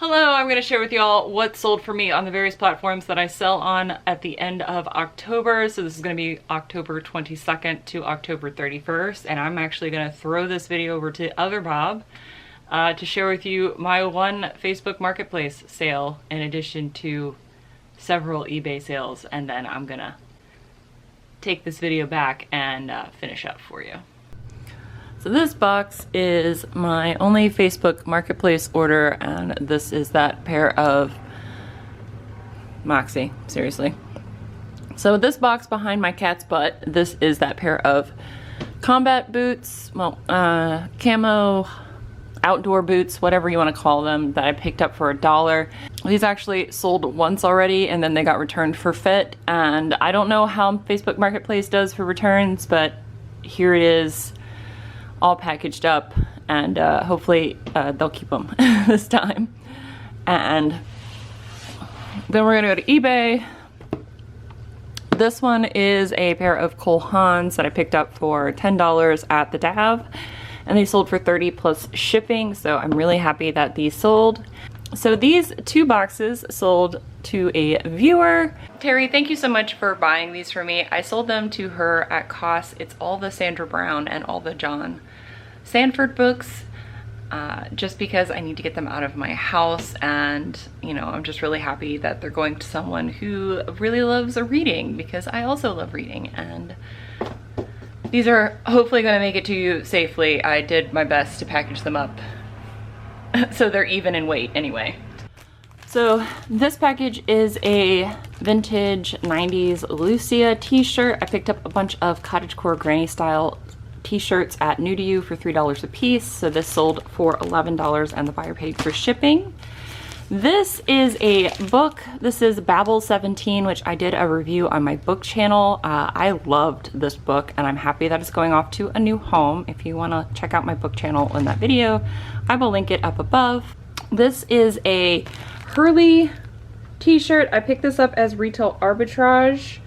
Hello, I'm going to share with y'all what sold for me on the various platforms that I sell on at the end of October. So this is going to be October 22nd to October 31st, and I'm actually going to throw this video over to other Bob to share with you my one Facebook Marketplace sale in addition to several eBay sales, and then I'm going to take this video back and finish up for you. So this box is my only Facebook Marketplace order, and this is that pair of Moxie, seriously. So this box behind my cat's butt, this is that pair of combat boots, well, camo outdoor boots, whatever you want to call them, that I picked up for $1. These actually sold once already and then they got returned for fit, and I don't know how Facebook Marketplace does for returns, but here it is, all packaged up, and hopefully they'll keep them this time. And then we're gonna go to eBay. This one is a pair of Cole Haans that I picked up for $10 at the Dav, and they sold for $30 plus shipping, so I'm really happy that these sold. So these two boxes sold to a viewer. Terry, thank you so much for buying these for me. I sold them to her at cost. It's all the Sandra Brown and all the John Sanford books, just because I need to get them out of my house, and you know, I'm just really happy that they're going to someone who really loves reading, because I also love reading, and these are hopefully going to make it to you safely. I did my best to package them up so they're even in weight anyway. So this package is a vintage 90s Lucia t-shirt. I picked up a bunch of cottagecore granny style t-shirts at New to You for $3 a piece. So this sold for $11 and the buyer paid for shipping. This is a book. This is Babel 17, which I did a review on my book channel. I loved this book, and I'm happy that it's going off to a new home. If you want to check out my book channel in that video, I will link it up above. This is a Hurley T-shirt. I picked this up as retail arbitrage,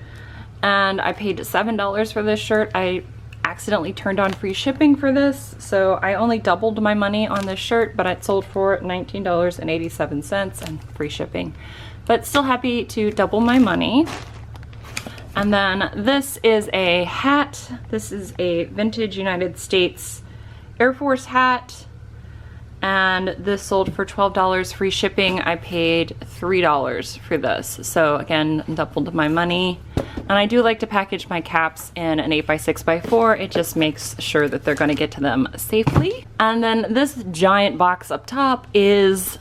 and I paid $7 for this shirt. I accidentally turned on free shipping for this, so I only doubled my money on this shirt, but it sold for $19.87 and free shipping, but still happy to double my money. And then this is a hat. This is a vintage United States Air Force hat, and this sold for $12 free shipping. I paid $3 for this, so again, doubled my money. And I do like to package my caps in an 8x6x4. It just makes sure that they're gonna get to them safely. And then this giant box up top is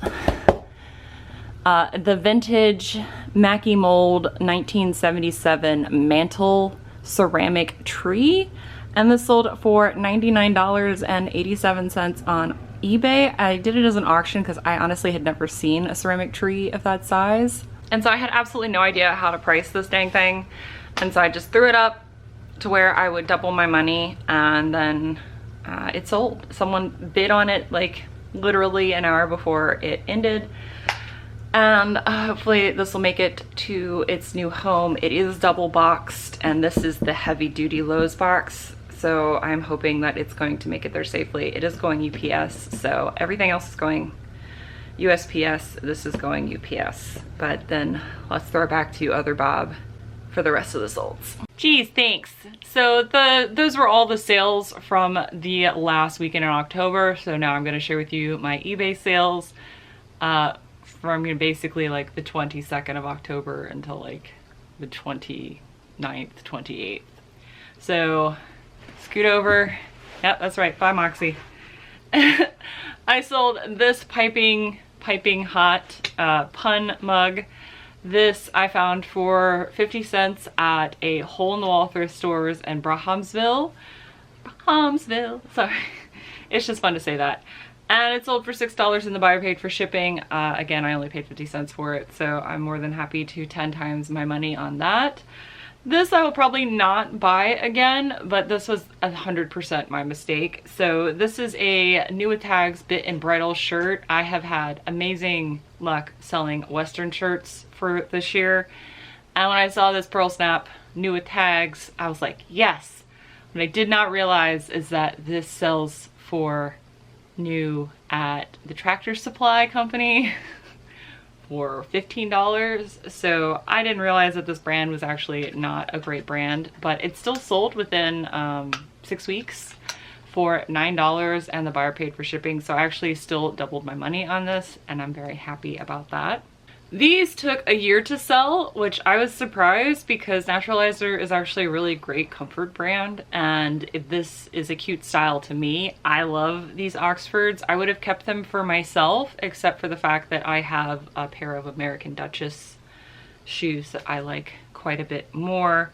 the vintage Mackie Mold 1977 mantle ceramic tree. And this sold for $99.87 on eBay. I did it as an auction because I honestly had never seen a ceramic tree of that size. And so I had absolutely no idea how to price this dang thing. And so I just threw it up to where I would double my money, and then it sold. Someone bid on it like literally an hour before it ended. And hopefully this will make it to its new home. It is double boxed, and this is the heavy duty Lowe's box. So I'm hoping that it's going to make it there safely. It is going UPS, so everything else is going USPS. This is going UPS. But then let's throw it back to other Bob for the rest of the solds. Geez, thanks. So those were all the sales from the last weekend in October. So now I'm gonna share with you my eBay sales from basically like the 22nd of October until like the 29th, 28th. So scoot over. Yep, that's right, bye Moxie. I sold this piping hot pun mug. This I found for 50 cents at a hole-in-the-wall thrift stores in Brahamsville, sorry. It's just fun to say that. And it sold for $6 and the buyer paid for shipping. Again, I only paid 50 cents for it, so I'm more than happy to 10 times my money on that. This I will probably not buy again, but this was 100% my mistake. So this is a New with Tags bit and bridle shirt. I have had amazing luck selling Western shirts for this year. And when I saw this pearl snap New with Tags, I was like, yes. What I did not realize is that this sells for new at the Tractor Supply company. for $15. So I didn't realize that this brand was actually not a great brand, but it still sold within 6 weeks for $9 and the buyer paid for shipping. So I actually still doubled my money on this and I'm very happy about that. These took a year to sell, which I was surprised because Naturalizer is actually a really great comfort brand, and if this is a cute style to me. I love these Oxfords. I would have kept them for myself, except for the fact that I have a pair of American Duchess shoes that I like quite a bit more,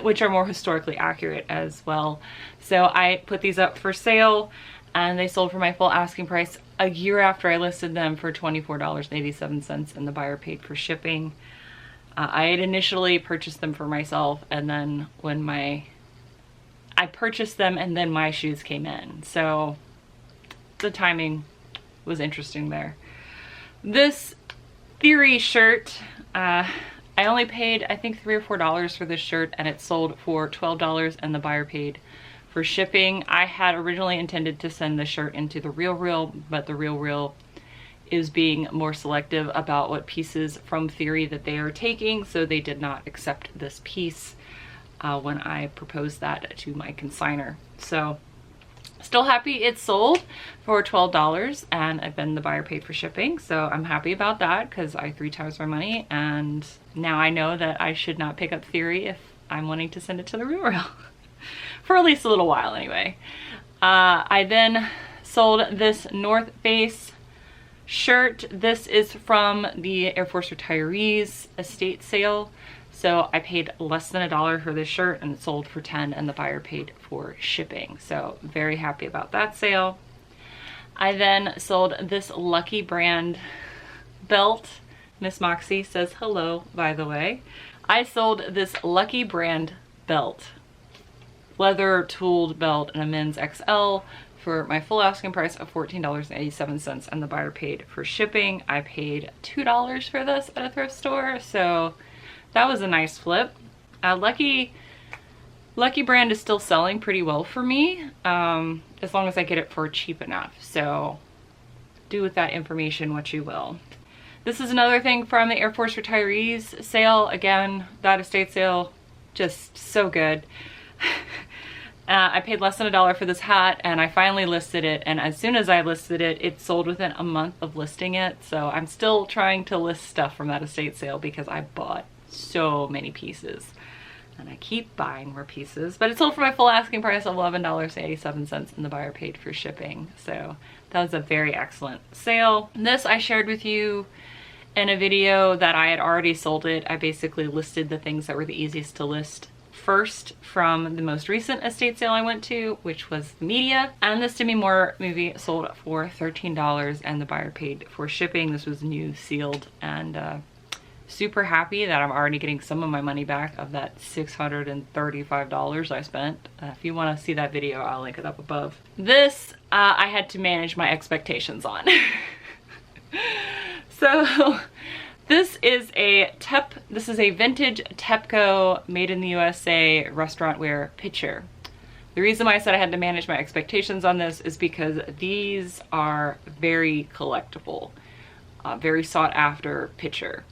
which are more historically accurate as well. So I put these up for sale and they sold for my full asking price a year after I listed them for $24.87 and the buyer paid for shipping. I had initially purchased them for myself, and then when I purchased them and then my shoes came in. So the timing was interesting there. This Theory shirt, I only paid I think $3 or $4 for this shirt, and it sold for $12 and the buyer paid for shipping. I had originally intended to send the shirt into the RealReal, but the RealReal is being more selective about what pieces from Theory that they are taking, so they did not accept this piece when I proposed that to my consignor. So still happy it sold for $12 and then the buyer paid for shipping. So I'm happy about that because I 3 times my money, and now I know that I should not pick up Theory if I'm wanting to send it to the RealReal. For at least a little while anyway. I then sold this North Face shirt. This is from the Air Force Retirees estate sale. So I paid less than $1 for this shirt and it sold for $10 and the buyer paid for shipping. So very happy about that sale. I then sold this Lucky brand belt. Miss Moxie says hello, by the way. I sold this Lucky brand belt. Leather tooled belt in a men's XL for my full asking price of $14.87 and the buyer paid for shipping. I paid $2 for this at a thrift store, so that was a nice flip. Lucky brand is still selling pretty well for me, as long as I get it for cheap enough. So do with that information what you will. This is another thing from the Air Force Retirees sale. Again, that estate sale, just so good. I paid less than $1 for this hat and I finally listed it, and as soon as I listed it, it sold within a month of listing it. So I'm still trying to list stuff from that estate sale because I bought so many pieces and I keep buying more pieces, but it sold for my full asking price of $11.87 and the buyer paid for shipping. So that was a very excellent sale. This I shared with you in a video that I had already sold it. I basically listed the things that were the easiest to list first from the most recent estate sale I went to, which was the media. And this Demi Moore movie sold for $13 and the buyer paid for shipping. This was new, sealed, and super happy that I'm already getting some of my money back of that $635 I spent. If you want to see that video, I'll link it up above. This I had to manage my expectations on. So this is a vintage Tepco made in the USA restaurant wear pitcher. The reason why I said I had to manage my expectations on this is because these are very collectible, very sought after pitcher.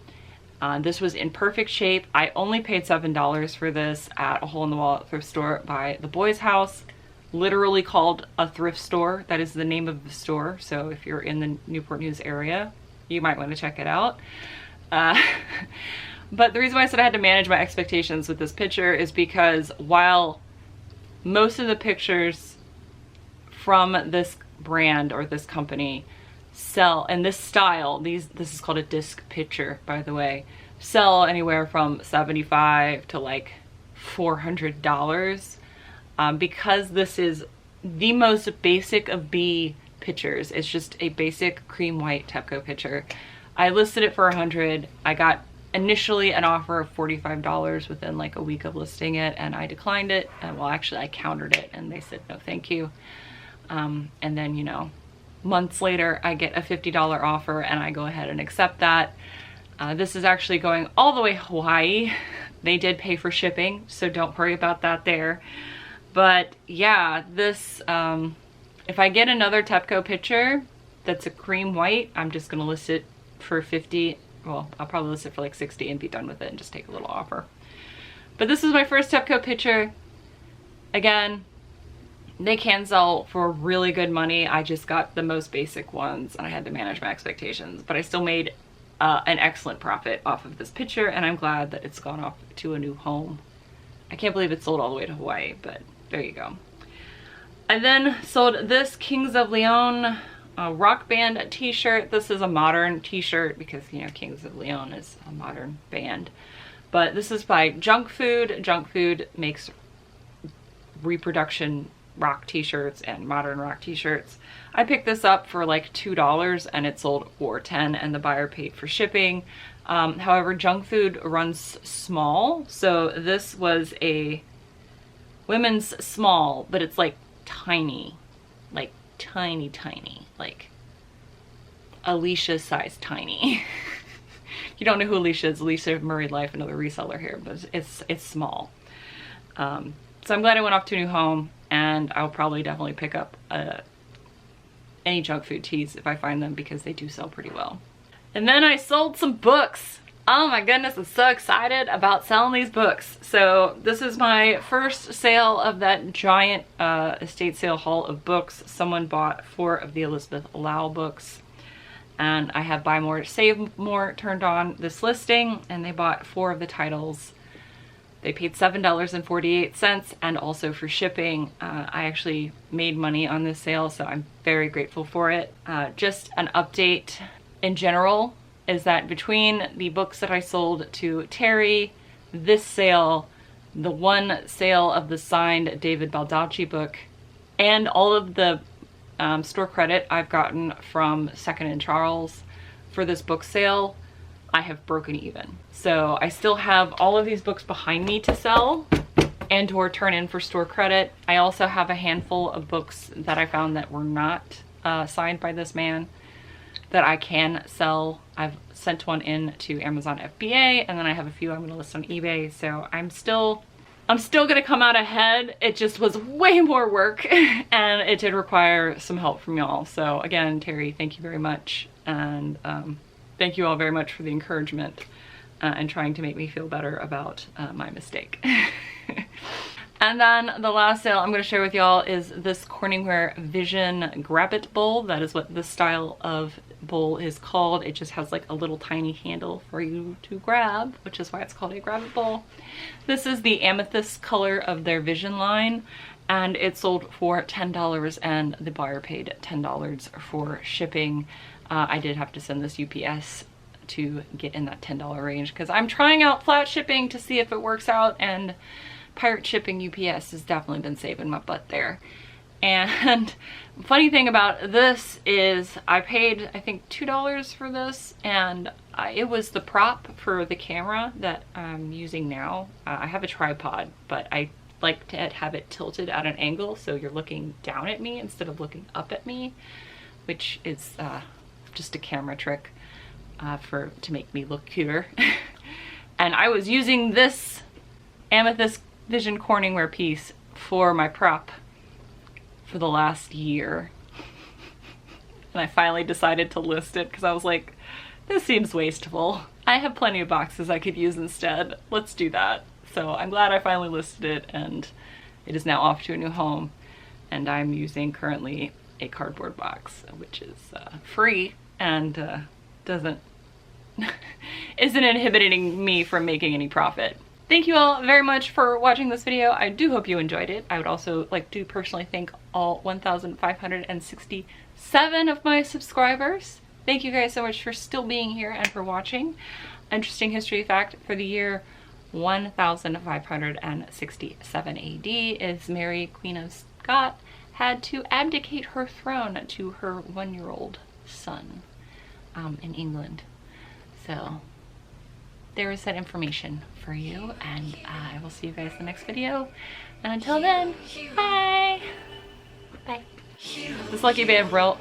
This was in perfect shape. I only paid $7 for this at a hole in the wall thrift store by the Boys House, literally called a thrift store. That is the name of the store. So if you're in the Newport News area, you might want to check it out. But the reason why I said I had to manage my expectations with this picture is because while most of the pictures from this brand or this company sell in this style, this is called a disc pitcher, by the way, sell anywhere from $75 to like $400, because this is the most basic of B pitchers. It's just a basic cream white Tepco pitcher. I listed it for $100. I got initially an offer of $45 within like a week of listing it, and I declined it. And well, actually I countered it and they said no thank you. And then, you know, months later I get a $50 offer and I go ahead and accept that. This is actually going all the way Hawaii. They did pay for shipping, so don't worry about that there. But yeah, this if I get another Tepco pitcher, that's a cream white. I'm just gonna list it for 50. Well, I'll probably list it for like 60 and be done with it and just take a little offer. But this is my first Tepco pitcher. Again, they can sell for really good money. I just got the most basic ones and I had to manage my expectations, but I still made an excellent profit off of this pitcher, and I'm glad that it's gone off to a new home. I can't believe it sold all the way to Hawaii, but there you go. I then sold this Kings of Leon rock band t-shirt. This is a modern t-shirt because, you know, Kings of Leon is a modern band. But this is by Junk Food. Junk Food makes reproduction rock t-shirts and modern rock t-shirts. I picked this up for like $2 and it sold for $10 and the buyer paid for shipping. However, Junk Food runs small, so this was a women's small, but it's like tiny, like tiny, like Alicia size tiny. You don't know who Alicia is. Alicia of Married Life, another reseller here, but it's small. So I'm glad I went off to a new home, and I'll probably definitely pick up any Junk Food tees if I find them, because they do sell pretty well. And then I sold some books. Oh my goodness, I'm so excited about selling these books. So this is my first sale of that giant estate sale haul of books. Someone bought 4 of the Elizabeth Lau books, and I have Buy More, Save More turned on this listing, and they bought 4 of the titles. They paid $7.48 and also for shipping. I actually made money on this sale, so I'm very grateful for it. Just an update in general is that between the books that I sold to Terry, this sale, the one sale of the signed David Baldacci book, and all of the store credit I've gotten from Second and Charles for this book sale, I have broken even. So I still have all of these books behind me to sell and or turn in for store credit. I also have a handful of books that I found that were not signed by this man that I can sell. I've sent one in to Amazon FBA, and then I have a few I'm gonna list on eBay. So I'm still gonna come out ahead. It just was way more work and it did require some help from y'all. So again, Terry, thank you very much. And thank you all very much for the encouragement and trying to make me feel better about my mistake. And then the last sale I'm going to share with y'all is this Corningware Vision Grab It bowl. That is what this style of bowl is called. It just has like a little tiny handle for you to grab, which is why it's called a Grab It bowl. This is the amethyst color of their Vision line, and it sold for $10 and the buyer paid $10 for shipping. I did have to send this UPS to get in that $10 range because I'm trying out flat shipping to see if it works out, and pirate shipping UPS has definitely been saving my butt there. And funny thing about this is I paid, I think, $2 for this, and it was the prop for the camera that I'm using now. I have a tripod, but I like to have it tilted at an angle so you're looking down at me instead of looking up at me, which is just a camera trick to make me look cuter. And I was using this Amethyst Vision Corningware piece for my prop for the last year. And I finally decided to list it because I was like, this seems wasteful. I have plenty of boxes I could use instead. Let's do that. So I'm glad I finally listed it, and it is now off to a new home. And I'm using currently a cardboard box, which is free and isn't inhibiting me from making any profit. Thank you all very much for watching this video. I do hope you enjoyed it. I would also like to personally thank all 1,567 of my subscribers. Thank you guys so much for still being here and for watching. Interesting history fact for the year 1567 AD is Mary, Queen of Scots, had to abdicate her throne to her 1-year-old son in England. So there is that information for you, and I will see you guys in the next video. And until then, bye! Bye. This lucky band, wow.